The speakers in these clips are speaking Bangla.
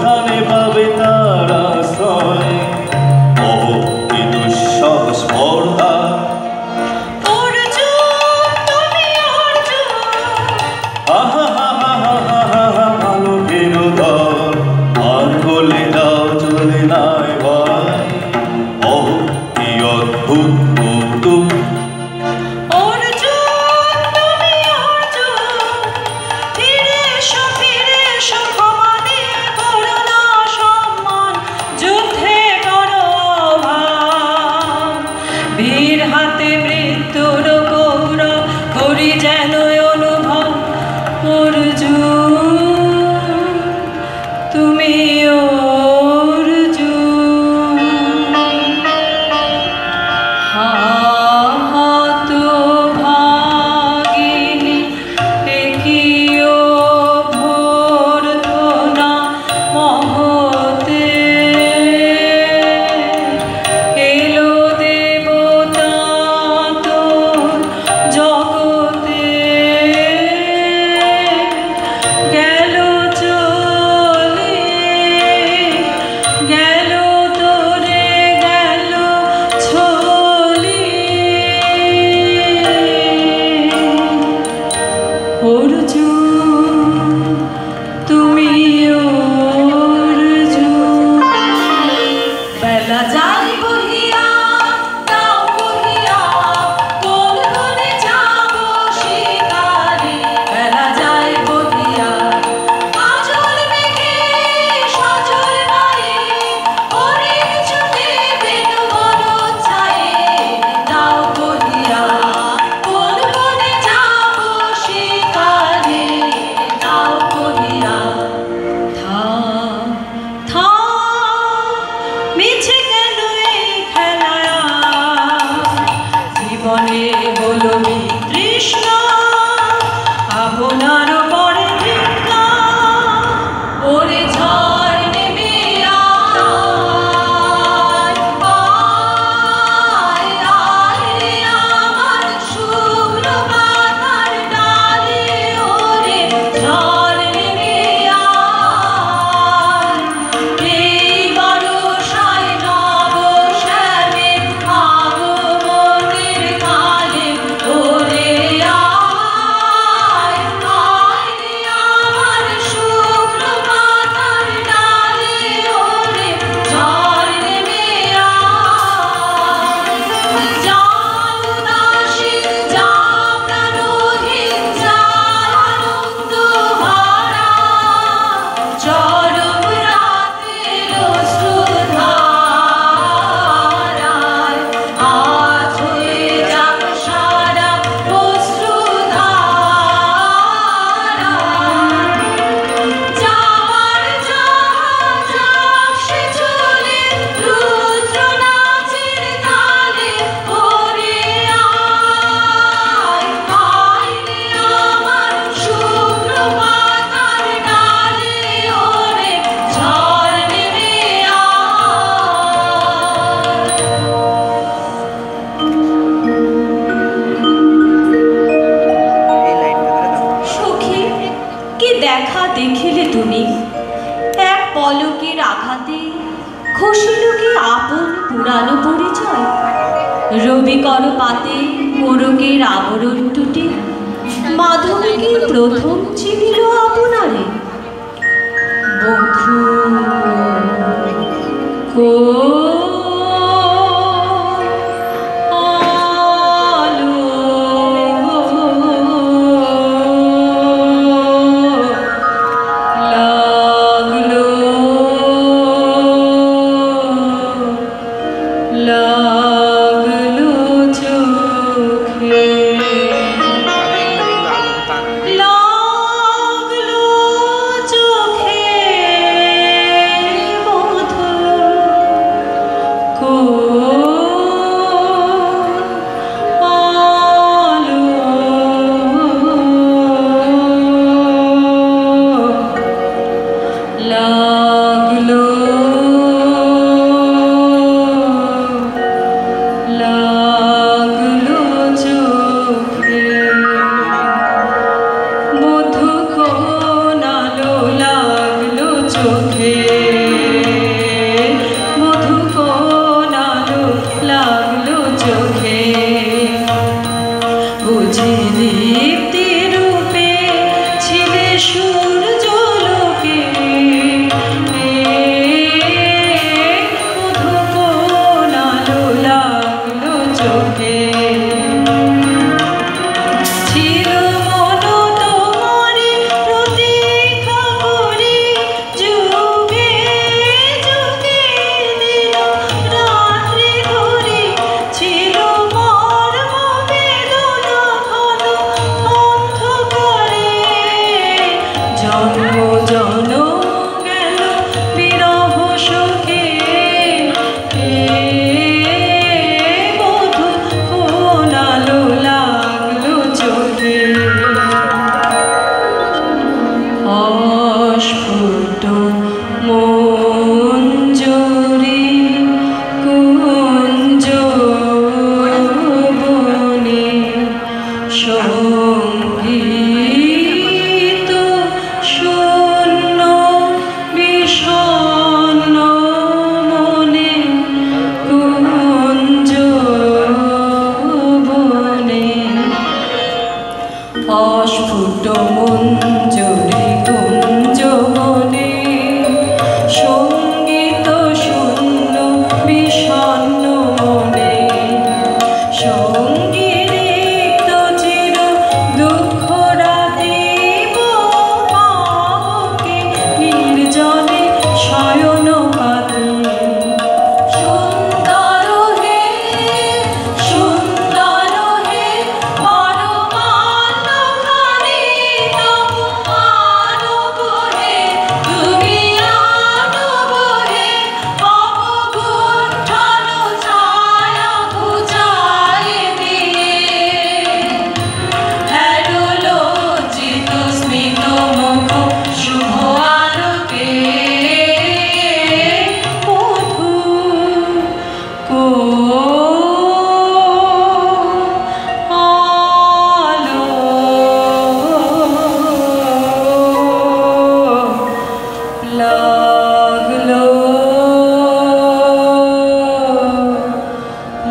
শ্মশানে পাবে তারা আশ্রয়। ও কি দুঃসহ স্পর্ধা আলোকের দল আর বলে দাও চলে নাই ভয়। ও কি অদ্ভুত কৌতুক বীর হাতে মৃত্যুর গৌরব করি যেন অনুভব। অর্জুন তুমি অর্জুন হাত ভাগিনী একিও ভর্ধনা মহতে এলো দেবতা তোর জগতে গেল চলে গেল তোরে গেল ছলে অর্জুন তুমি অর্জুন বেলা যায় বহিয়া তাও বহিয়া তোর ঘরে যাব শিকারে বেলা যায় বহিয়া আজল মেঘে সজল গায়ে হরিণ ছুটে বেনু বড় ছায়ে তাও বহিয়া তোর ঘরে যাব শিকারে তাও বহিয়া থাম থাম মিছে কেন এই খেলা জীবনে হলো বিতৃষ্ণ আপনার পরে তৃষ্ণা ওরে ঝড় নেমে আয় আয় আয় রে আমার শুভ্র পাতার ডালে ওরে ঝড় নেমে আয় এই বর্ষায় নব শ্যামের আগমনের কালে ওরে আয় আয় রে আমার শুভ্র পাতার ডালে ওরে ঝড় নেমে আয় যা উদাসীন যা প্রাণহীন যা আনন্দ ভরা চরম রাতের অশ্রুধারায় আজ হয়ে যাক সারা অশ্রুধারায় যাবার জাহাজ আসে চলে রুদ্র নাচের তালে ওরে আয় আয় রে আমার শুভ্র পাতার ডালে ওরে ঝড় নেমে সখী কি দেখা দেখিলে তুমি এক পলকের আঘাতে খসিল কি আপন পুরানো পরিচয় রবিকর পাতে মোরকের আবরণ টুটে মাধবী কি প্রথম চিনিল আপনারে বধূ কো লাগলো লাগলো চোখে লাগলো চোখে চোখে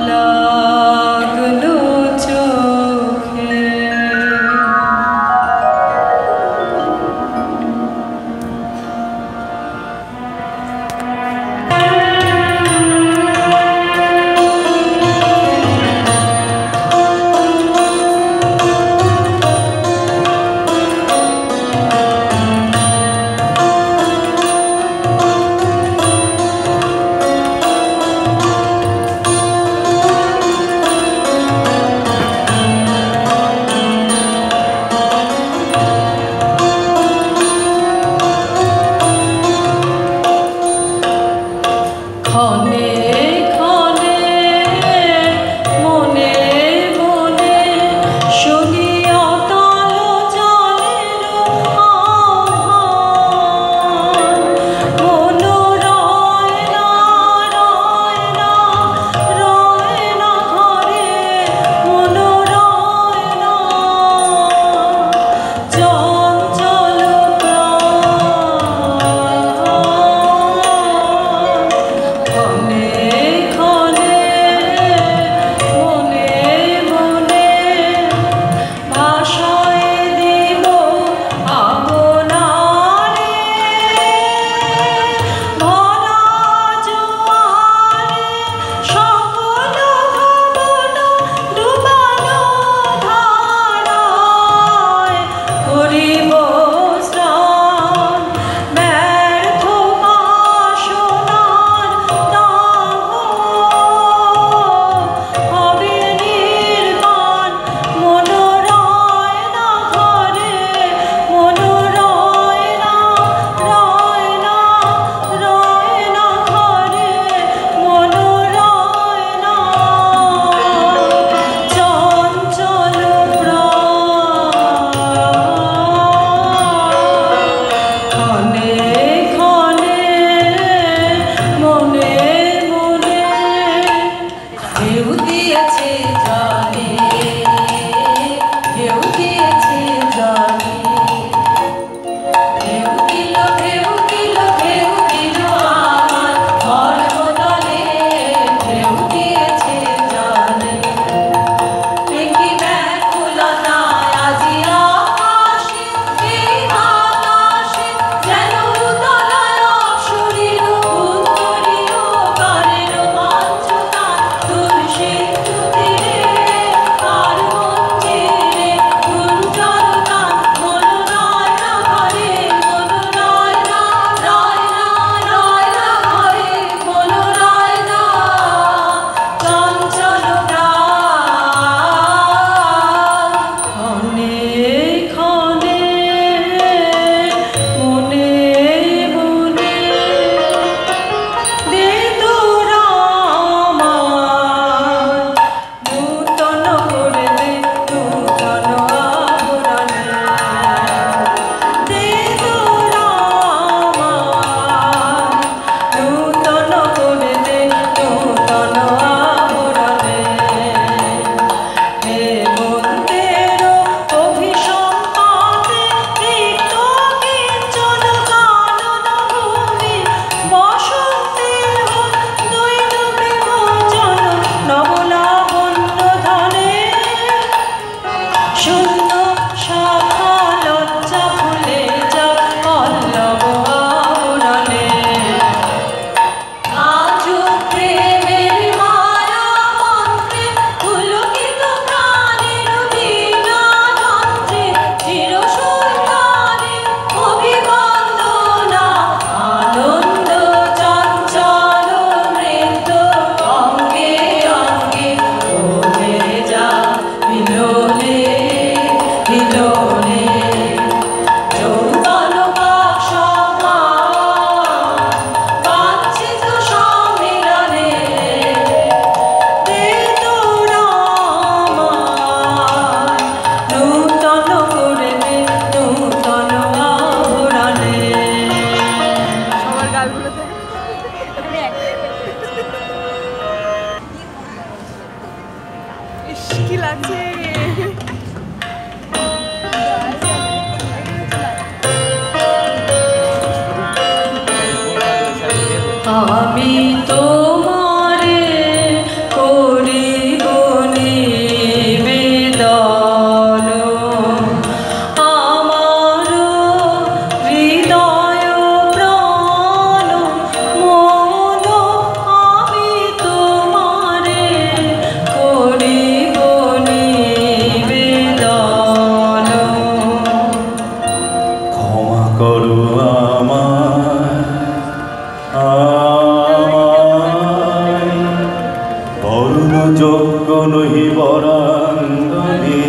লাগলো চোখে। ক্ষণে ক্ষণে মনে মনে শুনি অতল জলের আহ্বান। মন রয় না রয় না রয় না ঘরে, মন রয় না চঞ্চল প্রাণ। ক্ষণে আমি তোমারে করিব নিবেদন, আমার হৃদয় প্রাণ মন আমি তোমারে করিব নিবেদন। ক্ষমা করো বরুণ যোগ্য নহি বরাঙ্গনে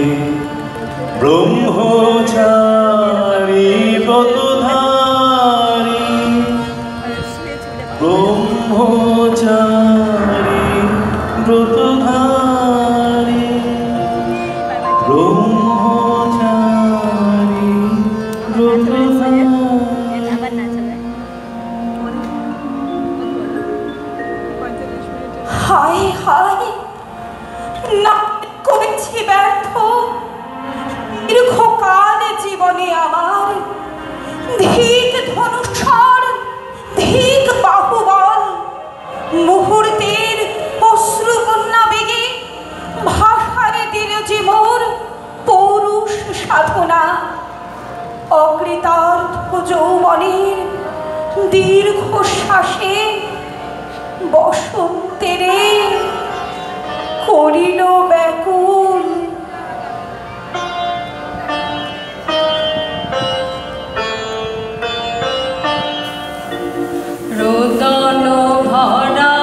ব্রহ্মচারী ব্রতধারী ব্রহ্মচারী ব্রতধারী ব্রহ্মচারী ব্রতধারী। হায় হায়, নাটক করেছি ব্যর্থ দীর্ঘকাল জীবনে আমার। ধিক ধনুষর, ধিক বাহুবল, মুহূর্তের অশ্রু বন্যা বেগে ভাষারে দিল যে মোর পৌরুষ সাধনা। অকৃতার্থ যৌবনের দীর্ঘশ্বাসে বসন্তেরে করিল ব্যাকুল। রোদন ভরা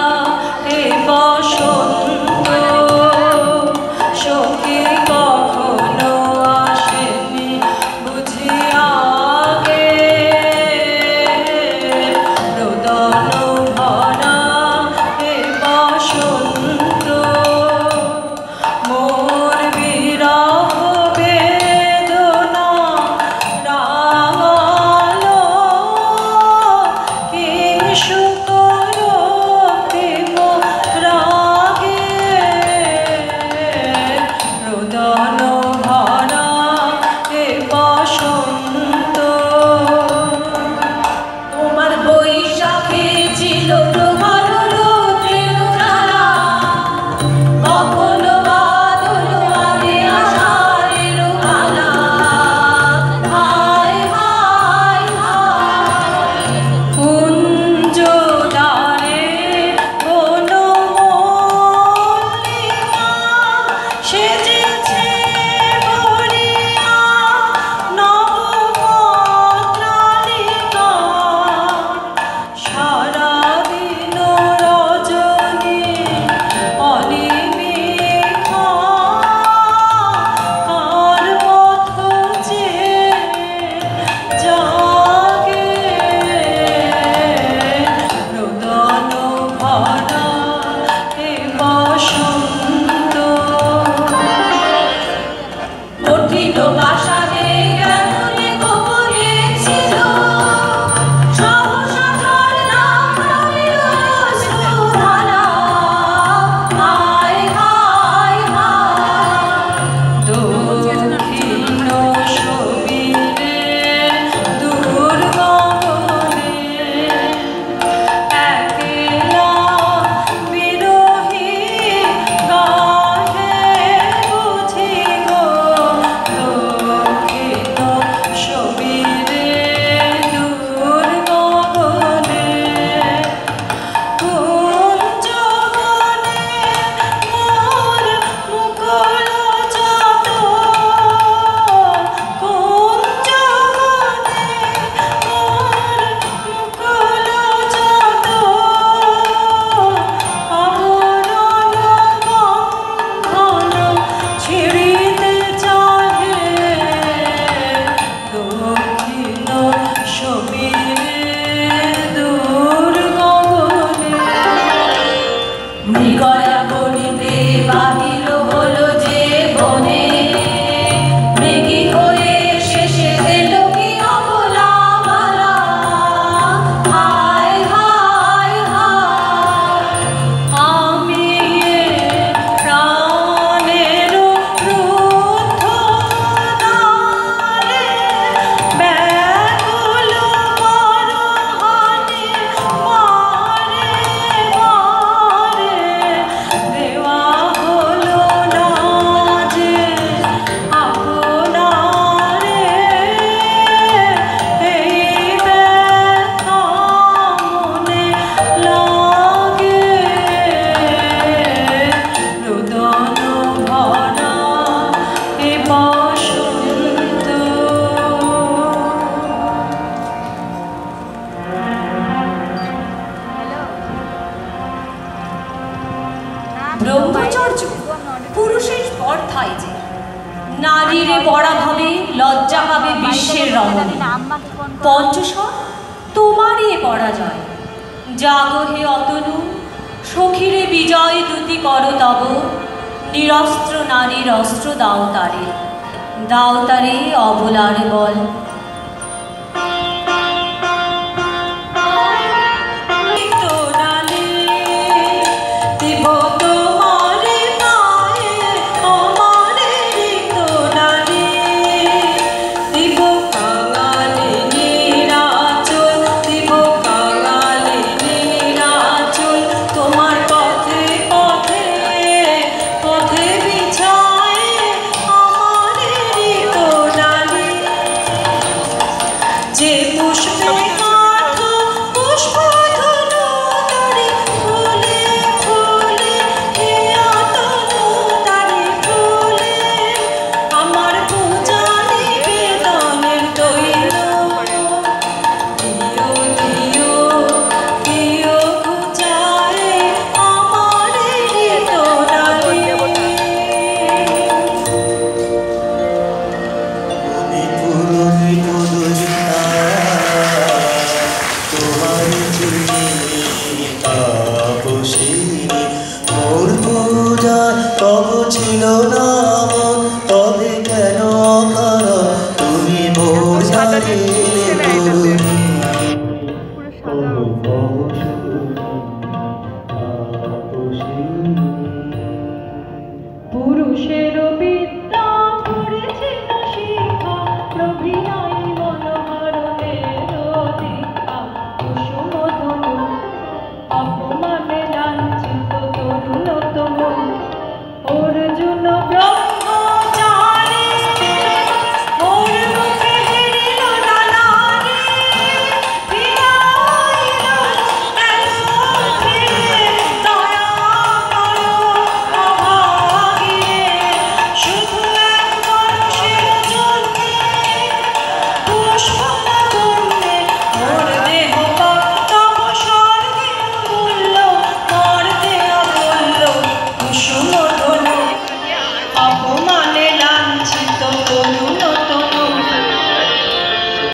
এ বসন্ত সখী কখনো আসেনি বুঝি আগে। রোদন ভরা এ বসন্ত ব্রহ্মচর্য পুরুষের স্পর্ধায় যে নারীরে বড়া ভাবে লজ্জা পাবে বিশ্বের রমণী। পঞ্চস্বর তোমারই এ পরাজয়। জাগো হে অতনু, সখীরে বিজয় দ্যুতি কর তব। নিরস্ত্র নারীর অস্ত্র দাও তারে অবলার বল। ছিল না